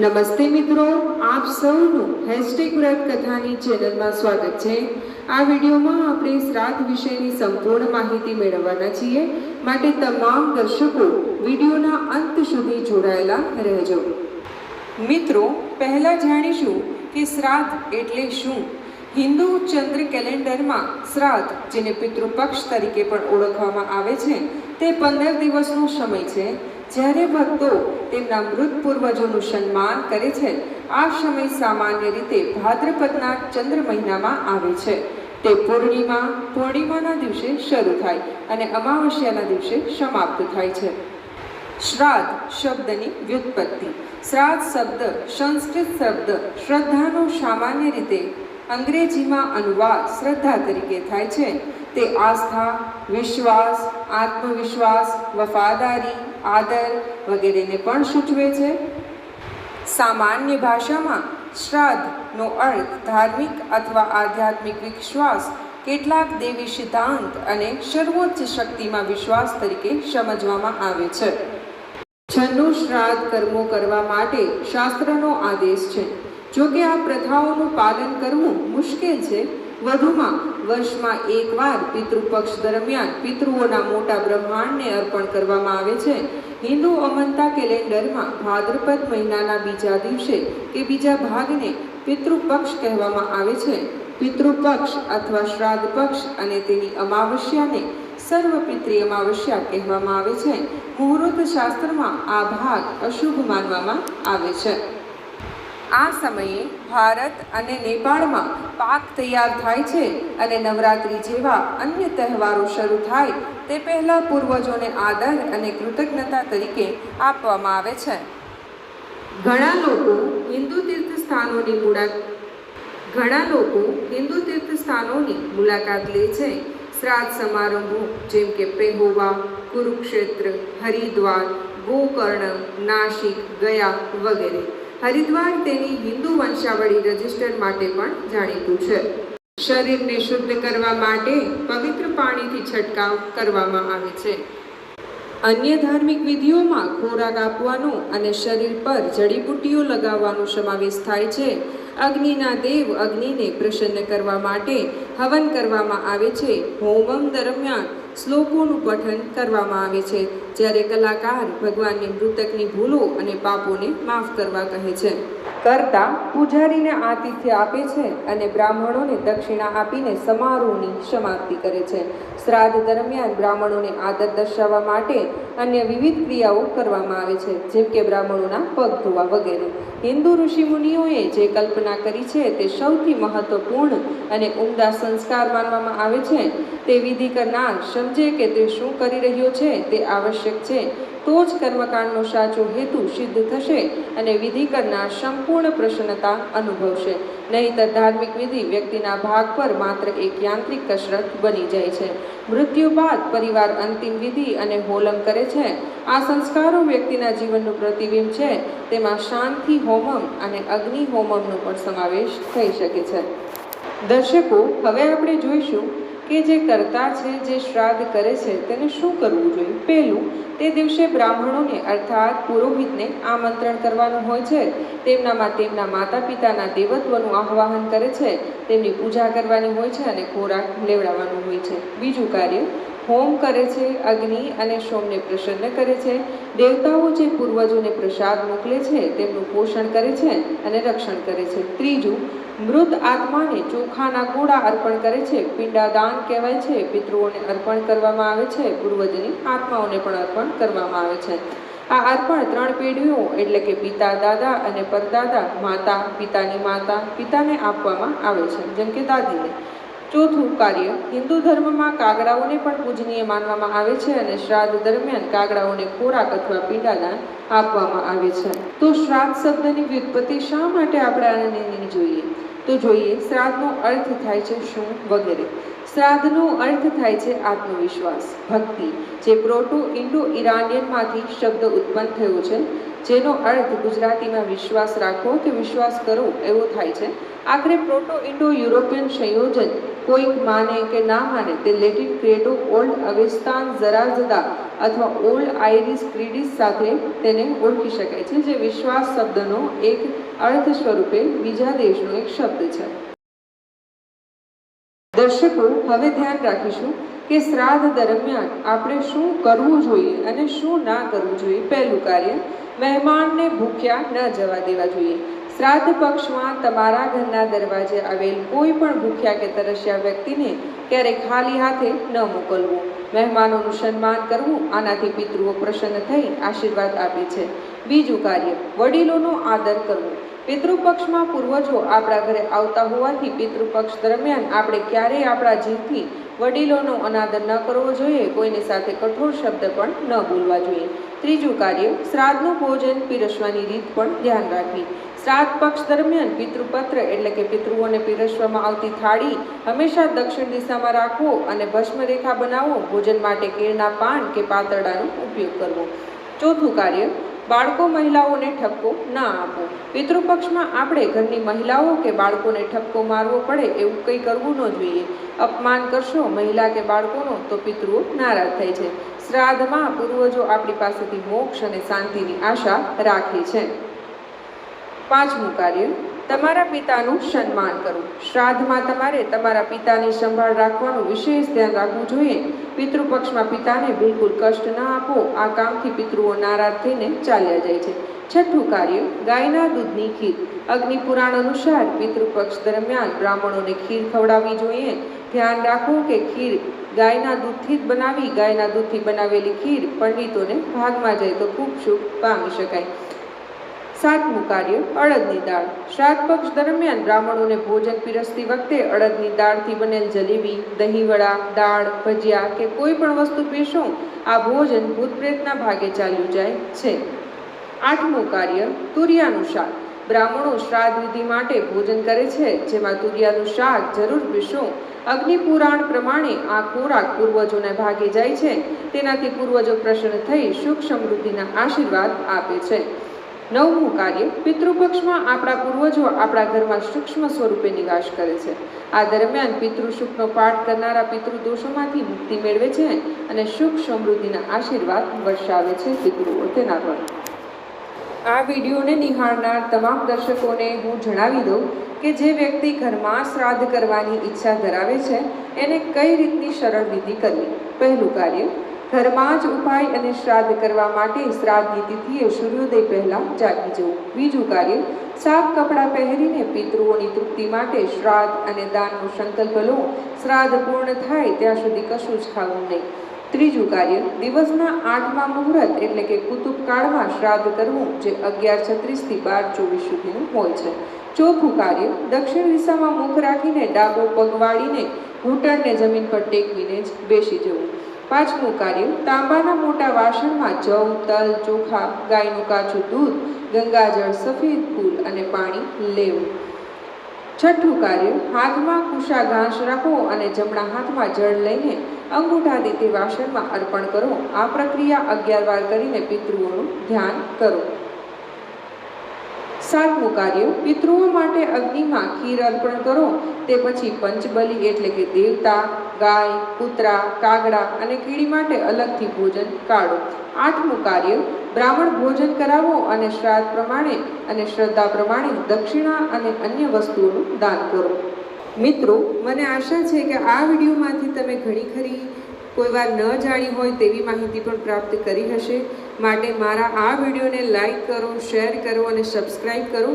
નમસ્તે મિત્રો, આપ સૌનું #વ્રત કથાની ચેનલમાં સ્વાગત છે। આ વિડીયોમાં આપણે શ્રાદ્ધ વિશેની સંપૂર્ણ માહિતી મેળવવાના છીએ, માટે તમામ દર્શકો વિડીયોના અંત સુધી જોડાયેલા રહેજો। મિત્રો, પહેલા જાણીશું કે શ્રાદ્ધ એટલે શું। હિન્દુ ચંદ્ર કેલેન્ડરમાં શ્રાદ્ધ, જેને પિતૃપક્ષ તરીકે પણ ઓળખવામાં આવે છે, તે 15 દિવસનો સમય છે જ્યારે ભક્તો તેમના મૃત પૂર્વજોનું સન્માન કરે છે। આ સમય સામાન્ય રીતે ભાદ્રપદના ચંદ્ર મહિનામાં આવે છે। તે પૂર્ણિમાના દિવસે શરૂ થાય અને અમાવસ્યાના દિવસે સમાપ્ત થાય છે। શ્રાદ્ધ શબ્દની વ્યુત્પત્તિ। શ્રાદ્ધ શબ્દ સંસ્કૃત શબ્દ શ્રદ્ધાનો સામાન્ય રીતે અંગ્રેજીમાં અનુવાદ શ્રદ્ધા તરીકે થાય છે। તે આસ્થા, વિશ્વાસ, આત્મવિશ્વાસ, વફાદારી, આદર વગેરેને પણ સૂચવે છે। સામાન્ય ભાષામાં શ્રાદ્ધનો અર્થ ધાર્મિક અથવા આધ્યાત્મિક વિશ્વાસ, કેટલાક દેવી સિદ્ધાંત અને સર્વોચ્ચ શક્તિમાં વિશ્વાસ તરીકે સમજવામાં આવે છે। છનું શ્રાદ્ધ કર્મો કરવા માટે શાસ્ત્રનો આદેશ છે। જો કે આ પ્રથાઓનું પાલન કરવું મુશ્કેલ છે। વધુમાં વર્ષમાં એકવાર પિતૃપક્ષ દરમિયાન પિતૃઓના મોટા બ્રહ્માંડને અર્પણ કરવામાં આવે છે। હિન્દુ અમંતા કેલેન્ડરમાં ભાદ્રપદ મહિનાના બીજા દિવસે કે બીજા ભાગને પિતૃપક્ષ કહેવામાં આવે છે। પિતૃપક્ષ અથવા શ્રાદ્ધ પક્ષ અને તેની અમાવસ્યાને સર્વપિતૃ અમાવસ્યા કહેવામાં આવે છે। મુહૂર્ત શાસ્ત્રમાં આ ભાગ અશુભ માનવામાં આવે છે। આ સમયે ભારત અને નેપાળમાં પાક તૈયાર થાય છે અને નવરાત્રિ જેવા અન્ય તહેવારો શરૂ થાય તે પહેલાં પૂર્વજોને આદર અને કૃતજ્ઞતા તરીકે આપવામાં આવે છે। ઘણા લોકો હિન્દુ તીર્થસ્થાનોની મુલાકાત લે છે। શ્રાદ્ધ સમારંભો જેમ કે પેહોવા, કુરુક્ષેત્ર, હરિદ્વાર, ગોકર્ણ, નાસિક, ગયા વગેરે। હરિદ્વાર તેની હિન્દુ વંશાવળી રજિસ્ટર માટે પણ જાણીતું છે। શરીરને શુદ્ધ કરવા માટે પવિત્ર પાણીથી છંટકાવ કરવામાં આવે છે। અન્ય ધાર્મિક વિધિઓમાં ખોરાક આપવાનો અને શરીર પર જડીબુટ્ટીઓ લગાવવાનો સમાવેશ થાય છે। અગ્નિના દેવ અગ્નિને પ્રસન્ન કરવા માટે હવન કરવામાં આવે છે। હોમમ દરમિયાન શ્લોકોનું પઠન કરવામાં આવે છે, જ્યારે કલાકાર ભગવાનને મૃતકની ભૂલો અને પાપોને માફ કરવા કહે છે। કરતા પૂજારીને આતિથ્ય આપે છે અને બ્રાહ્મણોને દક્ષિણા આપીને સમારોહની સમાપ્તિ કરે છે। શ્રાદ્ધ દરમિયાન બ્રાહ્મણોને આદર દર્શાવવા માટે અન્ય વિવિધ ક્રિયાઓ કરવામાં આવે છે, જેમ કે બ્રાહ્મણોના પગ ધોવા વગેરે। હિન્દુ ઋષિમુનિઓએ જે કલ્પના કરી છે તે સૌથી મહત્વપૂર્ણ અને ઉમદા સંસ્કાર માનવામાં આવે છે। તે વિધિ કરનાર સમજે કે તે શું કરી રહ્યો છે તે આવશ્યક છે, તો જ કર્મકાંડનો સાચો હેતુ સિદ્ધ થશે અને વિધિ કરનાર સંપૂર્ણ પ્રસન્નતા અનુભવશે। નહીંતર ધાર્મિક વિધિ વ્યક્તિના ભાગ પર માત્ર એક યાંત્રિક કસરત બની જાય છે। મૃત્યુ બાદ પરિવાર અંતિમ વિધિ અને હોલમ કરે છે। આ સંસ્કારો વ્યક્તિના જીવનનું પ્રતિબિંબ છે। તેમાં શાંતિ હોમમ અને અગ્નિ હોમમનો પણ સમાવેશ થઈ શકે છે। દર્શકો, હવે આપણે જોઈશું કે જે કર્તા છે, જે શ્રાદ્ધ કરે છે, તેને શું કરવું જોઈએ। પહેલું, તે દિવસે બ્રાહ્મણોને અર્થાત પુરોહિતને આમંત્રણ કરવાનું હોય છે। તેમનામાં તેમના માતા પિતાના દેવત્વનું આહ્વાન કરે છે, તેમની પૂજા કરવાની હોય છે અને ખોરાક લેવડાવવાનું હોય છે। બીજું કાર્ય, હોમ કરે છે, અગ્નિ અને સોમને પ્રસન્ન કરે છે। દેવતાઓ જે પૂર્વજોને પ્રસાદ મોકલે છે તેમનું પોષણ કરે છે અને રક્ષણ કરે છે। ત્રીજું, મૃત આત્માને ચોખાના ગોળા અર્પણ કરે છે। પિંડાદાન કહેવાય છે। પિતૃઓને અર્પણ કરવામાં આવે છે, પૂર્વજની આત્માઓને પણ અર્પણ કરવામાં આવે છે। આ અર્પણ 3 પેઢીઓ એટલે કે પિતા, દાદા અને પરદાદા, માતા, પિતાની માતા, પિતાને આપવામાં આવે છે, જેમ કે દાદીને। ચોથું કાર્ય, હિન્દુ ધર્મમાં કાગડાઓને પણ પૂજનીય માનવામાં આવે છે અને શ્રાદ્ધ દરમિયાન કાગડાઓને ખોરાક અથવા પિંડાદાન આપવામાં આવે છે। તો શ્રાદ્ધ શબ્દની વ્યુત્પત્તિ શા માટે આપણે આને જોઈએ? તો જોઈએ, શ્રાદ્ધનો અર્થ થાય છે શું વગેરે। શ્રાદ્ધનો અર્થ થાય છે આત્મવિશ્વાસ, ભક્તિ, જે પ્રોટો ઇન્ડો ઇરાનિયનમાંથી શબ્દ ઉત્પન્ન થયો છે, જેનો અર્થ ગુજરાતીમાં વિશ્વાસ રાખો કે વિશ્વાસ કરો એવો થાય છે। આખરે પ્રોટો ઇન્ડો યુરોપિયન સંયોજન કોઈક માને કે ના માને તે લેટિન ક્રેડો ઓલ્ડ અવેસ્તાન ઝરાઝદા અથવા ઓલ્ડ આઇરિસ ક્રીડિસ સાથે તેને ઓળખી શકાય છે, જે વિશ્વાસ શબ્દનો એક અર્થ સ્વરૂપે બીજા દેશનો એક શબ્દ છે. દર્શકો, હવે ધ્યાન રાખીશું કે શ્રાદ્ધ દરમિયાન આપણે શું કરવું જોઈએ અને શું ના કરવું જોઈએ. પહેલું કાર્ય, મહેમાનને ભૂખ્યા ન જવા દેવા જોઈએ. શ્રાદ્ધ પક્ષમાં તમારા ઘરના દરવાજે આવેલ કોઈ પણ ભૂખ્યા કે તરસ્યા વ્યક્તિને ક્યારેય ખાલી હાથે ન મોકલવું. મહેમાનોનું સન્માન કરવું, આનાથી પિતૃઓ પ્રસન્ન થઈ આશીર્વાદ આપે છે. બીજું કાર્ય, વડીલોનો આદર કરવો. પિતૃપક્ષમાં પૂર્વજો આપણા ઘરે આવતા હોવાથી પિતૃપક્ષ દરમિયાન આપણે ક્યારેય આપણા જીવથી વડીલોનો અનાદર ન કરવો જોઈએ. કોઈની સાથે કઠોર શબ્દ પણ ન બોલવા જોઈએ. ત્રીજું કાર્ય, શ્રાદ્ધનું ભોજન પીરસવાની રીત પણ ધ્યાન રાખવી. શ્રાદ્ધ પક્ષ દરમિયાન પિતૃપત્ર એટલે કે પિતૃઓને પીરસવામાં આવતી થાળી હંમેશા દક્ષિણ દિશામાં રાખવો અને ભસ્મરેખા બનાવો. ભોજન માટે કેળના પાન કે પાતરડાનો ઉપયોગ કરવો. ચોથું કાર્ય, બાળકો મહિલાઓને ઠપકો ના આપવો. પિતૃપક્ષમાં આપણે ઘરની મહિલાઓ કે બાળકોને ઠપકો મારવો પડે એવું કંઈ કરવું ન જોઈએ. અપમાન કરશો મહિલા કે બાળકોનો તો પિતૃઓ નારાજ થાય છે. શ્રાદ્ધમાં પૂર્વજો આપણી પાસેથી મોક્ષ અને શાંતિની આશા રાખે છે. પાંચમું કાર્ય, તમારા પિતાનું સન્માન કરવું. શ્રાદ્ધમાં તમારે તમારા પિતાની સંભાળ રાખવાનું વિશેષ ધ્યાન રાખવું જોઈએ. પિતૃપક્ષમાં પિતાને બિલકુલ કષ્ટ ના આપો. આ કામથી પિતૃઓ નારાજ થઈને ચાલ્યા જાય છે. છઠ્ઠું કાર્ય, ગાયના દૂધની ખીર. અગ્નિ પુરાણ અનુસાર પિતૃપક્ષ દરમિયાન બ્રાહ્મણોને ખીર ખવડાવવી જોઈએ. ધ્યાન રાખો કે ખીર ગાયના દૂધથી જ બનાવી. ગાયના દૂધથી બનાવેલી ખીર પંડિતોને ભાગમાં જાય તો ખૂબ શુભ પામી શકાય. સાતમું કાર્ય, અડદની દાળ. શ્રાદ્ધ પક્ષ દરમિયાન બ્રાહ્મણોને ભોજન પીરસતી વખતે અડદની દાળથી બનેલ જલેબી, દહીંવડા, દાળ, ભજીયા કે કોઈ પણ વસ્તુ પીરસો. આ ભોજન ભૂત પ્રેતના ભાગે ચાલ્યું જાય છે. આઠમું કાર્ય, તુરિયાનું શાક. બ્રાહ્મણો શ્રાદ્ધ વિધિ માટે ભોજન કરે છે, જેમાં તુરિયાનું શાક જરૂર પીરસો. અગ્નિ પુરાણ પ્રમાણે આ ખોરાક પૂર્વજોને ભાગે જાય છે. તેનાથી પૂર્વજો પ્રસન્ન થઈ સુખ સમૃદ્ધિના આશીર્વાદ આપે છે. નવમું કાર્ય, પિતૃપક્ષમાં આપણા પૂર્વજો આપણા ઘરમાં સૂક્ષ્મ સ્વરૂપે નિવાસ કરે છે. આ દરમિયાન પિતૃસુખનો પાઠ કરનારા પિતૃદોષોમાંથી મુક્તિ મેળવે છે અને સુખ સમૃદ્ધિના આશીર્વાદ વર્ષાવે છે પિતૃઓ તેના પર. આ વિડીયોને નિહાળનાર તમામ દર્શકોને હું જણાવી દઉં કે જે વ્યક્તિ ઘરમાં શ્રાદ્ધ કરવાની ઈચ્છા ધરાવે છે એને કઈ રીતની સરળ વિધિ કરવી. પહેલું કાર્ય, ઘરમાં જ ઉપાય અને શ્રાદ્ધ કરવા માટે શ્રાદ્ધની તિથિએ સૂર્યોદય પહેલાં જાગી જવું. બીજું કાર્ય, સાફ કપડાં પહેરીને પિતૃઓની તૃપ્તિ માટે શ્રાદ્ધ અને દાનનો સંકલ્પ લો. શ્રાદ્ધ પૂર્ણ થાય ત્યાં સુધી કશું જ ખાવું નહીં. ત્રીજું કાર્ય, દિવસના 8મા મુહૂર્ત એટલે કે કુતુબ કાળમાં શ્રાદ્ધ કરવું, જે 11:36 થી 12:24 સુધીનું હોય છે. ચોથું કાર્ય, દક્ષિણ દિશામાં મુખ રાખીને ડાબો પગ વાળીને ઘૂંટણને જમીન પર ટેકવીને જ બેસી જવું. પાંચમું કાર્ય, તાંબાના મોટા વાસણમાં જવ, તલ, ચોખા, ગાયનું કાચું દૂધ, ગંગાજળ, સફેદ ફૂલ અને પાણી લેવું. છઠ્ઠું કાર્ય, હાથમાં કુશા ઘાસ રાખો અને જમણા હાથમાં જળ લઈને અંગૂઠાથી તે વાસણમાં અર્પણ કરો. આ પ્રક્રિયા 11 વાર કરીને પિતૃઓનું ધ્યાન કરો. સાતમું કાર્ય, પિતૃઓ માટે અગ્નિમાં ખીર અર્પણ કરો. તે પછી પંચબલી એટલે કે દેવતા, ગાય, કૂતરા, કાગડા અને કીડી માટે અલગથી ભોજન કાઢો. આઠમું કાર્ય, બ્રાહ્મણ ભોજન કરાવો અને શ્રાદ્ધ પ્રમાણે અને શ્રદ્ધા પ્રમાણે દક્ષિણા અને અન્ય વસ્તુઓનું દાન કરો. મિત્રો, મને આશા છે કે આ વિડીયોમાંથી તમે ઘણી ખરી કોઈ વાર ન જાણી હોય તેવી માહિતી પણ પ્રાપ્ત કરી હશે. માટે મારા આ વિડીયોને લાઈક કરો, શેર કરો અને સબસ્ક્રાઈબ કરો.